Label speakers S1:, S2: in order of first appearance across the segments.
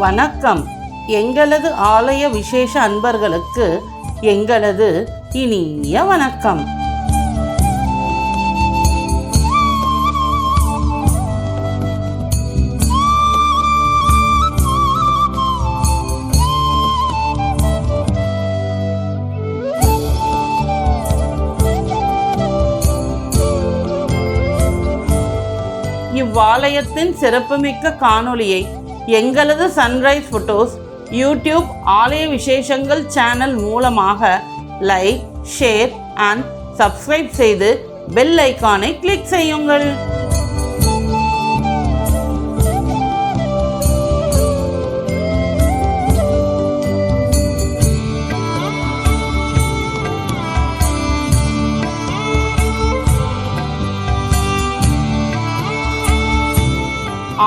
S1: வணக்கம். எங்களது ஆலய விசேஷ அன்பர்களுக்கு எங்களது இனிய வணக்கம். இவ்வாலயத்தின் சிறப்புமிக்க காணொளியை எங்களது சன்ரைஸ் ஃபோட்டோஸ் யூடியூப் ஆலய விசேஷங்கள் சேனல் மூலமாக லைக், ஷேர் அண்ட் சப்ஸ்கிரைப் செய்து பெல் ஐக்கானை கிளிக் செய்யுங்கள்.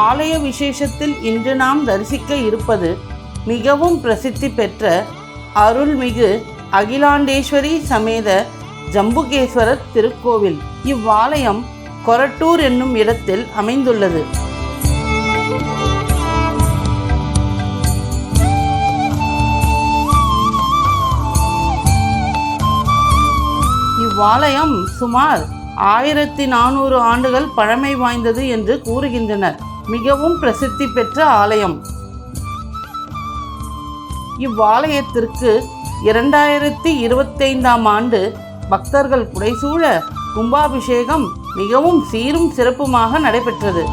S1: ஆலய விசேஷத்தில் இன்று நாம் தரிசிக்க இருப்பது மிகவும் பிரசித்தி பெற்ற அருள்மிகு அகிலாண்டேஸ்வரி சமேத ஜம்புகேஸ்வரர் திருக்கோவில். இவ்வாலயம் கொரட்டூர் என்னும் இடத்தில் அமைந்துள்ளது. இவ்வாலயம் சுமார் 1400 ஆண்டுகள் பழமை வாய்ந்தது என்று கூறுகின்றனர். மிகவும் பிரசித்தி பெற்ற ஆலயம். இவ்வாலயத்திற்கு 2025ஆம் ஆண்டு பக்தர்கள் புடைசூழ கும்பாபிஷேகம் மிகவும் சீரும் சிறப்புமாக நடைபெற்றது.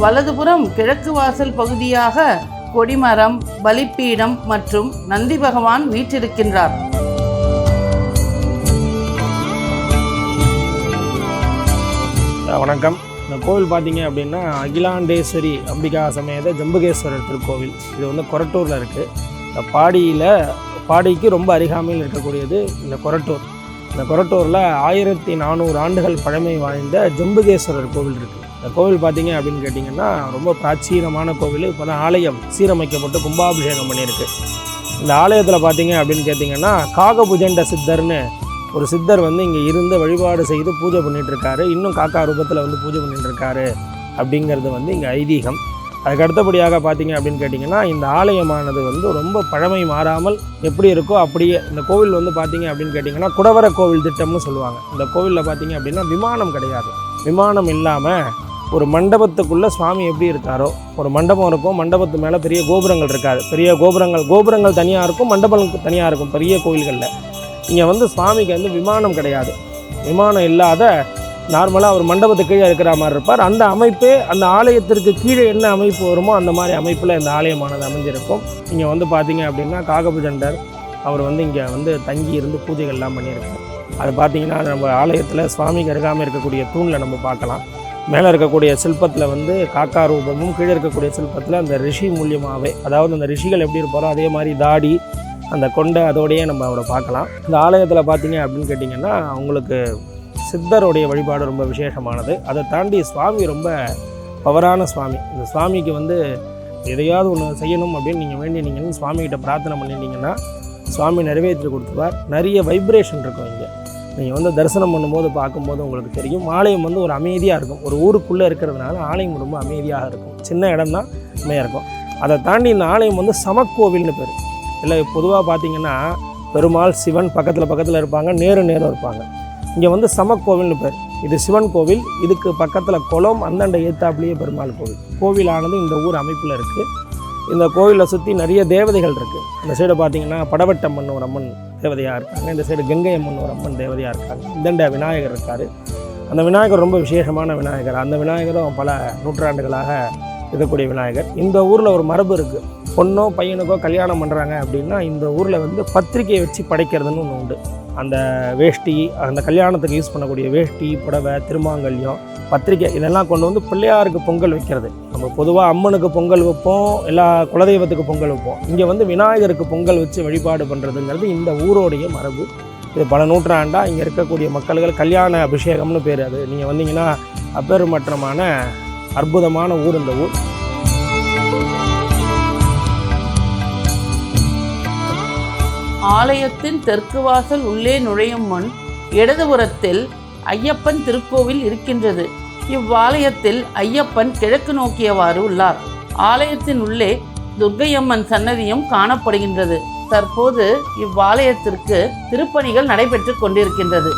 S1: வலதுபுறம் கிழக்கு வாசல் பகுதியாக கொடிமரம், பலிப்பீடம் மற்றும் நந்தி பகவான் வீற்றிருக்கின்றார்.
S2: வணக்கம். இந்த கோவில் பார்த்தீங்க அப்படின்னா அகிலாண்டேஸ்வரி அம்பிகா சமேத ஜம்புகேஸ்வரர் திருக்கோவில். இது வந்து கொரட்டூரில் இருக்குது. இந்த பாடிக்கு ரொம்ப அருகாமையில் இருக்கக்கூடியது இந்த கொரட்டூர். இந்த கொரட்டூரில் 1400 ஆண்டுகள் பழமை வாய்ந்த ஜம்புகேஸ்வரர் கோவில் இருக்குது. இந்த கோவில் பார்த்தீங்க அப்படின்னு கேட்டிங்கன்னா ரொம்ப பிராச்சீனமான கோவில். இப்போ தான் ஆலயம் சீரமைக்கப்பட்டு கும்பாபிஷேகம் பண்ணியிருக்கு. இந்த ஆலயத்தில் பார்த்தீங்க அப்படின்னு கேட்டிங்கன்னா காகபுஜண்ட சித்தர்னு ஒரு சித்தர் வந்து இங்கே இருந்து வழிபாடு செய்து பூஜை பண்ணிகிட்ருக்காரு. இன்னும் காக்கா ரூபத்தில் வந்து பூஜை பண்ணிகிட்ருக்காரு அப்படிங்கிறது வந்து இங்கே ஐதீகம். அதுக்கு அடுத்தபடியாக பார்த்தீங்க அப்படின்னு கேட்டிங்கன்னா இந்த ஆலயமானது வந்து ரொம்ப பழமை மாறாமல் எப்படி இருக்கோ அப்படியே. இந்த கோவில் வந்து பார்த்தீங்க அப்படின்னு கேட்டிங்கன்னா குடவர கோவில் திட்டம்னு சொல்லுவாங்க. இந்த கோவிலில் பார்த்தீங்க அப்படின்னா விமானம் கிடையாது. விமானம் இல்லாமல் ஒரு மண்டபத்துக்குள்ளே சுவாமி எப்படி இருக்காரோ, ஒரு மண்டபம் இருக்கும், மண்டபத்து மேலே பெரிய கோபுரங்கள் இருக்காது. பெரிய கோபுரங்கள் தனியாக இருக்கும், மண்டபங்களுக்கு தனியாக இருக்கும் பெரிய கோவில்களில். இங்கே வந்து சுவாமிக்கு வந்து விமானம் கிடையாது. விமானம் இல்லாத நார்மலாக ஒரு மண்டபத்துக்கு கீழே இருக்கிற மாதிரி இருப்பார். அந்த அமைப்பே அந்த ஆலயத்திற்கு கீழே என்ன அமைப்பு வருமோ அந்த மாதிரி அமைப்பில் இந்த ஆலயமானது அமைஞ்சிருக்கும். இங்கே வந்து பார்த்தீங்க அப்படின்னா காகபுஜண்டர் அவர் வந்து இங்கே வந்து தங்கி இருந்து பூஜைகள்லாம் பண்ணியிருக்கார். அது பார்த்திங்கன்னா நம்ம ஆலயத்தில் சுவாமிக்கு அருகாமல் இருக்கக்கூடிய தூணில் நம்ம பார்க்கலாம். மேலே இருக்கக்கூடிய சிற்பத்தில் வந்து காக்கா ரூபமும், கீழே இருக்கக்கூடிய சிற்பத்தில் அந்த ரிஷி மூலியமாகவே, அதாவது அந்த ரிஷிகள் எப்படி இருப்பாரோ அதே மாதிரி தாடி, அந்த கொண்டை அதோடையே நம்ம அவரை பார்க்கலாம். இந்த ஆலயத்தில் பார்த்தீங்க அப்படின்னு கேட்டிங்கன்னா உங்களுக்கு சித்தருடைய வழிபாடு ரொம்ப விசேஷமானது. அதை தாண்டி சுவாமி ரொம்ப பவரான சுவாமி. இந்த சுவாமிக்கு வந்து எதையாவது ஒன்று செய்யணும் அப்படின்னு நீங்கள் வேண்டினீங்கன்னு சுவாமிகிட்ட பிரார்த்தனை பண்ணிட்டீங்கன்னா சுவாமி நிறைவேற்றி கொடுத்துருவார். நிறைய வைப்ரேஷன் இருக்கும் இங்கே. நீங்கள் வந்து தரிசனம் பண்ணும்போது பார்க்கும்போது உங்களுக்கு தெரியும். ஆலயம் வந்து ஒரு அமைதியாக இருக்கும். ஒரு ஊருக்குள்ளே இருக்கிறதுனால ஆலயம் ரொம்ப அமைதியாக இருக்கும். சின்ன இடம் தான் அமைதியாக இருக்கும். அதை தாண்டி இந்த ஆலயம் வந்து சமக்கோவில்னு பேர். இல்லை பொதுவாக பார்த்திங்கன்னா பெருமாள், சிவன் பக்கத்தில் இருப்பாங்க, நேரம் இருப்பாங்க. இங்கே வந்து சமக்கோவில்னு பேர். இது சிவன் கோவில். இதுக்கு பக்கத்தில் குளம், அந்தாண்ட ஏத்தாப்புலேயே பெருமாள் கோவில். கோவிலானது இந்த ஊர் அமைப்பில் இருக்குது. இந்த கோவிலை சுற்றி நிறைய தேவதைகள் இருக்குது. இந்த சைடு பார்த்திங்கன்னா படவட்டம்மன் ஒரு அம்மன் தேவதையாக இருக்காங்க. இந்த சைடு கங்கை அம்மன் ஒரு அம்மன் தேவதையாக இருக்காங்க. இந்தண்ட விநாயகர் இருக்கார். அந்த விநாயகர் ரொம்ப விசேஷமான விநாயகர். அந்த விநாயகரும் பல நூற்றாண்டுகளாக இருக்கக்கூடிய விநாயகர். இந்த ஊரில் ஒரு மரபு இருக்குது. பொண்ணோ பையனுக்கோ கல்யாணம் பண்ணுறாங்க அப்படின்னா இந்த ஊரில் வந்து பத்திரிக்கையை வச்சு படைக்கிறதுன்னு ஒன்று உண்டு. அந்த வேஷ்டி, அந்த கல்யாணத்துக்கு யூஸ் பண்ணக்கூடிய வேஷ்டி, புடவை, திருமாங்கல்யம், பத்திரிக்கை இதெல்லாம் கொண்டு வந்து பிள்ளையாருக்கு பொங்கல் வைக்கிறது. நம்ம பொதுவாக அம்மனுக்கு பொங்கல் வைப்போம், எல்லா குலதெய்வத்துக்கு பொங்கல் வைப்போம். இங்கே வந்து விநாயகருக்கு பொங்கல் வச்சு வழிபாடு பண்ணுறதுங்கிறது இந்த ஊரோடைய மரபு. இது பல நூற்றாண்டாக இங்கே இருக்கக்கூடிய மக்கள்கள் கல்யாண அபிஷேகம்னு பேர். அது நீங்கள் வந்தீங்கன்னா அப்பேறுமற்றமான அற்புதமான ஊர் இந்த ஊர்.
S1: ஆலயத்தின் தெற்கு வாசல் உள்ளே நுழையும் முன் இடதுபுறத்தில் ஐயப்பன் திருக்கோவில் இருக்கின்றது. இவ்வாலயத்தில் ஐயப்பன் கிழக்கு நோக்கியவாறு உள்ளார். ஆலயத்தின் உள்ளே துர்க்கையம்மன் சன்னதியும் காணப்படுகின்றது. தற்போது இவ்வாலயத்திற்கு திருப்பணிகள் நடைபெற்று கொண்டிருக்கின்றது.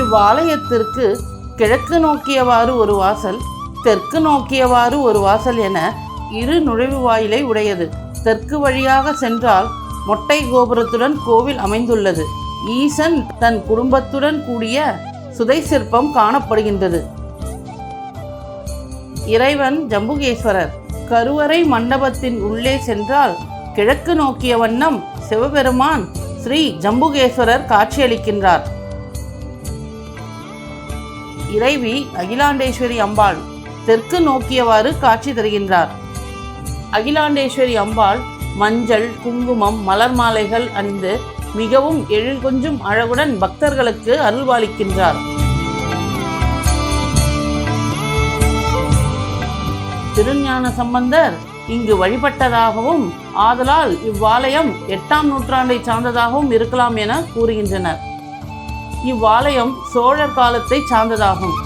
S1: இவ்வாலயத்திற்கு கிழக்கு நோக்கியவாறு ஒரு வாசல், தெற்கு நோக்கியவாறு ஒரு வாசல் என இரு நுழைவு வாயிலை உடையது. தெற்கு வழியாக சென்றால் மொட்டை கோபுரத்துடன் கோவில் அமைந்துள்ளது. ஈசன் தன் குடும்பத்துடன் கூடிய சுதை சிற்பம் காணப்படுகின்றது. இறைவன் ஜம்புகேஸ்வரர். கருவறை மண்டபத்தின் உள்ளே சென்றால் கிழக்கு நோக்கிய வண்ணம் சிவபெருமான் ஸ்ரீ ஜம்புகேஸ்வரர் காட்சியளிக்கின்றார். இறைவி அகிலாண்டேஸ்வரி அம்பாள் தெற்கு நோக்கியவாறு காட்சி தருகின்றார். அகிலாண்டேஸ்வரி அம்பாள் மஞ்சள், குங்குமம், மலர் மாலைகள் அணிந்து மிகவும் எழில் கொஞ்சும் அழகுடன் பக்தர்களுக்கு அருள்பாலிக்கின்றார். திருஞான சம்பந்தர் இங்கு வழிபட்டதாகவும் ஆதலால் இவ்வாலயம் 8ஆம் நூற்றாண்டை சார்ந்ததாகவும் இருக்கலாம் என கூறுகின்றனர். இவ்வாலயம் சோழர் காலத்தை சார்ந்ததாகும்.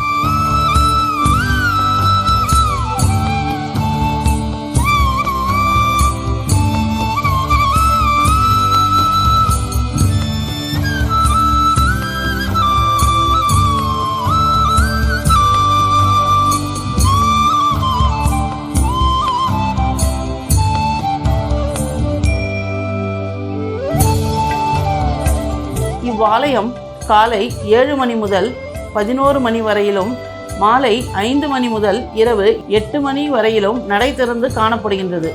S1: இவ்வாலயம் காலை 7 மணி முதல் 11 மணி வரையிலும், மாலை 5 மணி முதல் இரவு 8 மணி வரையிலும் நடை திறந்து காணப்படுகின்றது.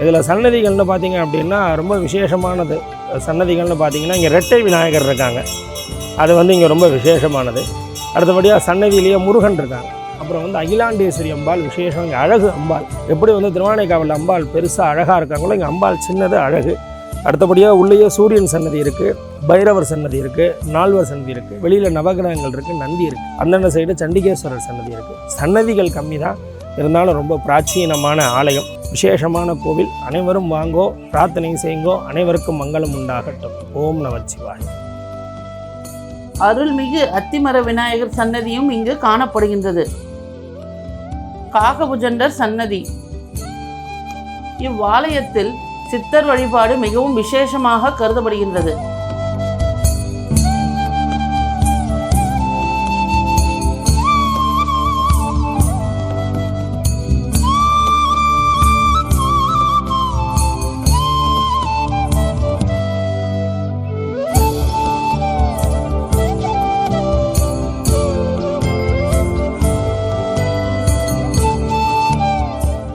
S2: இதில் சன்னதிகள்னு பார்த்தீங்க அப்படின்னா ரொம்ப விசேஷமானது. சன்னதிகள்னு பார்த்தீங்கன்னா இங்கே ரெட்டை விநாயகர் இருக்காங்க, அது இங்கே ரொம்ப விசேஷமானது. அடுத்தபடியாக சன்னதியிலேயே முருகன் இருக்காங்க. அப்புறம் அகிலாண்டேஸ்வரி அம்பாள் விசேஷம். இங்கே அழகு அம்பாள் எப்படி திருவானைக்காவல் அம்பாள் பெருசாக அழகாக இருக்காங்களோ இங்கே அம்பாள் சின்னது அழகு. அடுத்தபடியாக உள்ளேயே சூரியன் சன்னதி இருக்குது, பைரவர் சன்னதி இருக்குது, நால்வர் சன்னதி இருக்குது, வெளியில் நவகிரகங்கள் இருக்குது, நந்தி இருக்குது, அந்தந்த சைடு சண்டிகேஸ்வரர் சன்னதி இருக்குது. சன்னதிகள் கம்மி தான், இருந்தாலும் ரொம்ப பிராச்சீனமான ஆலயம், விசேஷமான கோவில். அனைவரும் வாங்கோ, பிரார்த்தனை செய்யுங்கோ, அனைவருக்கும் மங்களம் உண்டாகட்டும். ஓம் நமச்சிவாய்.
S1: அருள்மிகு அத்திமர விநாயகர் சன்னதியும் இங்கு காணப்படுகின்றது. காகபுஜண்டர் சன்னதி. இவ்வாலயத்தில் சித்தர் வழிபாடு மிகவும் விசேஷமாக கருதப்படுகின்றது.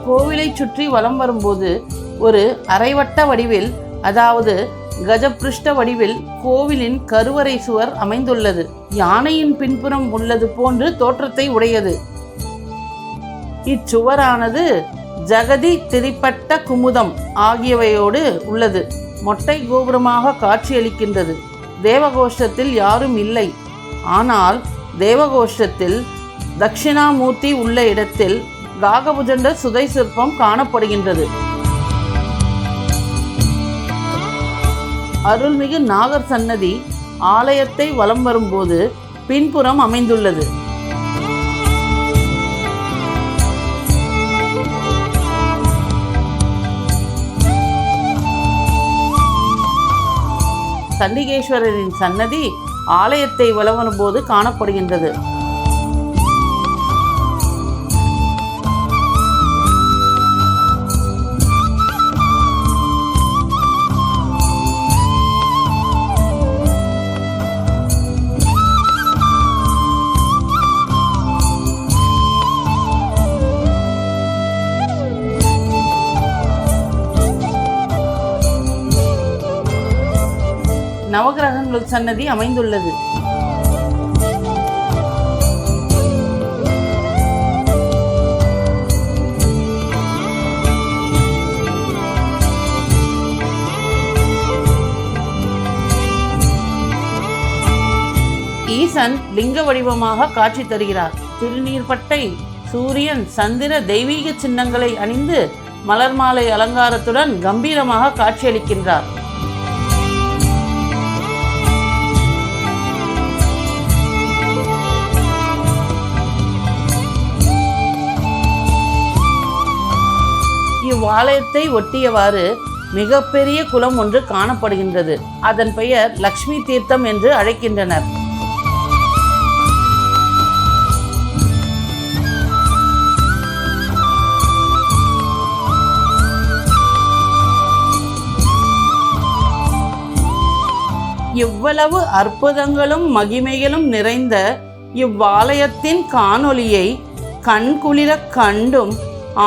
S1: கோவிலை சுற்றி வலம் வரும்போது ஒரு அரைவட்ட வடிவில், அதாவது கஜபிருஷ்ட வடிவில் கோவிலின் கருவறை சுவர் அமைந்துள்ளது. யானையின் பின்புறம் உள்ளது போன்று தோற்றத்தை உடையது. இச்சுவரானது ஜகதி, திரிப்பட்ட, குமுதம் ஆகியவையோடு உள்ளது. மொட்டை கோபுரமாக காட்சியளிக்கின்றது. தேவகோஷ்டத்தில் யாரும் இல்லை. ஆனால் தேவகோஷ்டத்தில் தட்சிணாமூர்த்தி உள்ள இடத்தில் காகபுஜண்ட சுதை சிற்பம் காணப்படுகின்றது. அருள்மிகு நாகர் சன்னதி ஆலயத்தை வலம் வரும்போது பின்புறம் அமைந்துள்ளது. சண்டிகேஸ்வரரின் சன்னதி ஆலயத்தை வலம் வரும்போது காணப்படுகின்றது. நவகிரகங்கள் சன்னதி அமைந்துள்ளது. ஈசன் லிங்க வடிவமாக காட்சி தருகிறார். திருநீர்பட்டை, சூரியன், சந்திர தெய்வீக சின்னங்களை அணிந்து மலர் மாலை அலங்காரத்துடன் கம்பீரமாக காட்சியளிக்கின்றார். இவ்வாலயத்தை ஒட்டியவாறு மிகப்பெரிய குளம் ஒன்று காணப்படுகின்றது. அதன் பெயர் லக்ஷ்மி தீர்த்தம் என்று அழைக்கின்றனர். இவ்வளவு அற்புதங்களும் மகிமைகளும் நிறைந்த இவ்வாலயத்தின் காணொளியை கண்குளிர கண்டும்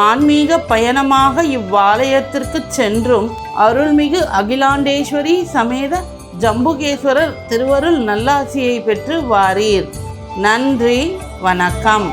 S1: ஆன்மீக பயணமாக இவ்வாலயத்திற்கு சென்றும் அருள்மிகு அகிலாண்டேஸ்வரி சமேத ஜம்புகேஸ்வரர் திருவருள் நல்லாசியை பெற்று வாரீர். நன்றி, வணக்கம்.